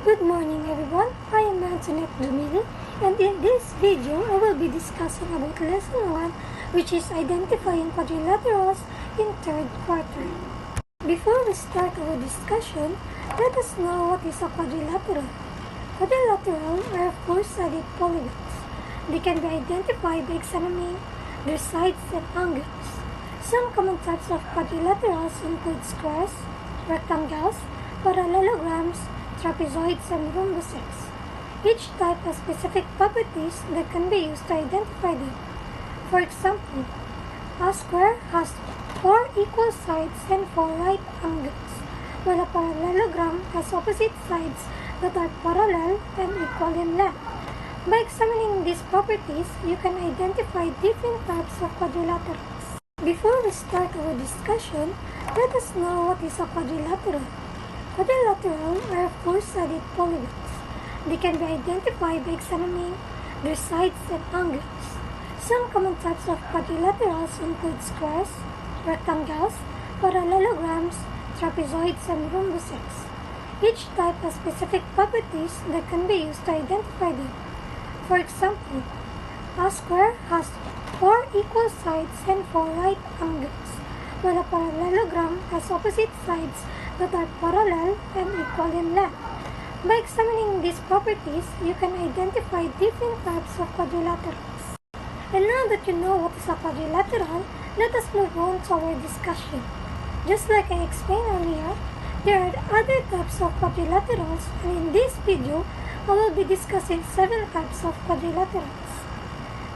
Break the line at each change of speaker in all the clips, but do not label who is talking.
Good morning everyone, I am Antoinette Dumili, and in this video I will be discussing about lesson 1, which is identifying quadrilaterals in third quarter. Before we start our discussion, let us know what is a quadrilateral. Quadrilaterals are four-sided polygons. They can be identified by examining their sides and angles. Some common types of quadrilaterals include squares, rectangles, parallelograms, trapezoids, and rhombuses. Each type has specific properties that can be used to identify them. For example, a square has 4 equal sides and 4 right angles, while a parallelogram has opposite sides that are parallel and equal in length. By examining these properties, you can identify different types of quadrilaterals. Before we start our discussion, let us know what is a quadrilateral. Quadrilaterals are four-sided polygons. They can be identified by examining their sides and angles. Some common types of quadrilaterals include squares, rectangles, parallelograms, trapezoids, and rhombuses. Each type has specific properties that can be used to identify them. For example, a square has 4 equal sides and 4 right angles, while a parallelogram has opposite sides that are parallel and equal in length. By examining these properties, you can identify different types of quadrilaterals. And now that you know what is a quadrilateral, let us move on to our discussion. Just like I explained earlier, there are other types of quadrilaterals, and in this video, I will be discussing 7 types of quadrilaterals.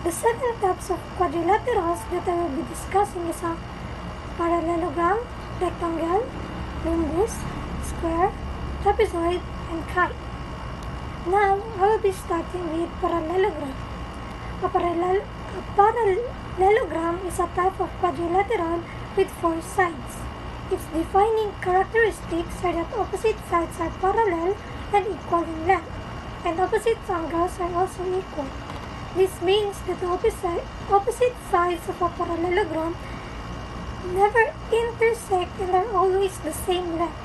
The 7 types of quadrilaterals that I will be discussing is a parallelogram, rectangle, rhombus, square, trapezoid, and kite. Now, I will be starting with parallelogram. A parallelogram is a type of quadrilateral with 4 sides. Its defining characteristics are that opposite sides are parallel and equal in length, and opposite angles are also equal. This means that the opposite sides of a parallelogram never intersect and are always the same length.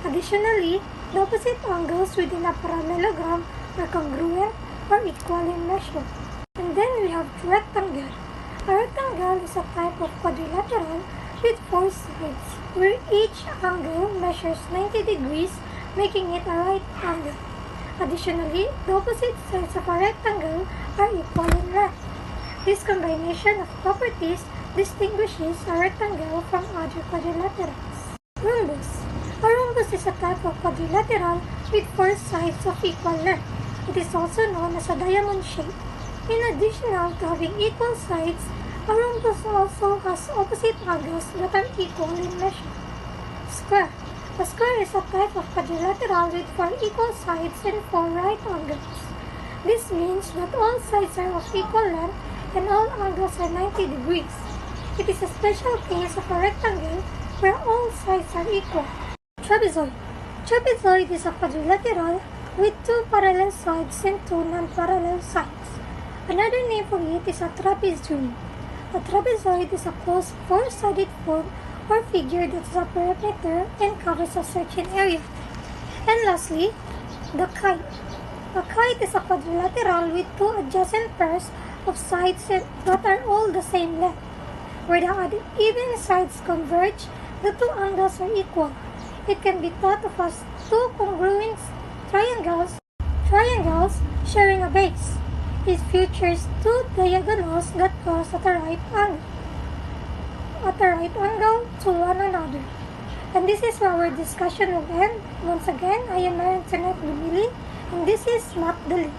Additionally, the opposite angles within a parallelogram are congruent or equal in measure. And then we have rectangle. A rectangle is a type of quadrilateral with 4 sides, where each angle measures 90 degrees, making it a right angle. Additionally, the opposite sides of a rectangle are equal in length. This combination of properties distinguishes a rectangle from other quadrilaterals. Rhombus. A rhombus is a type of quadrilateral with 4 sides of equal length. It is also known as a diamond shape. In addition to having equal sides, a rhombus also has opposite angles that are equal in measure. Square. A square is a type of quadrilateral with 4 equal sides and 4 right angles. This means that all sides are of equal length and all angles are 90 degrees. It is a special case of a rectangle where all sides are equal. Trapezoid. Trapezoid is a quadrilateral with 2 parallel sides and 2 non-parallel sides. Another name for it is a trapezium. A trapezoid is a closed 4-sided form or figure that is a perimeter and covers a certain area. And lastly, the kite. A kite is a quadrilateral with 2 adjacent pairs of sides that are all the same length. Where the even sides converge, the 2 angles are equal. It can be thought of as 2 congruent triangles sharing a base. It features 2 diagonals that cross at a right angle to one another. And this is where our discussion will end. Once again, I am Antoinette Dumili, and this is Not the Link.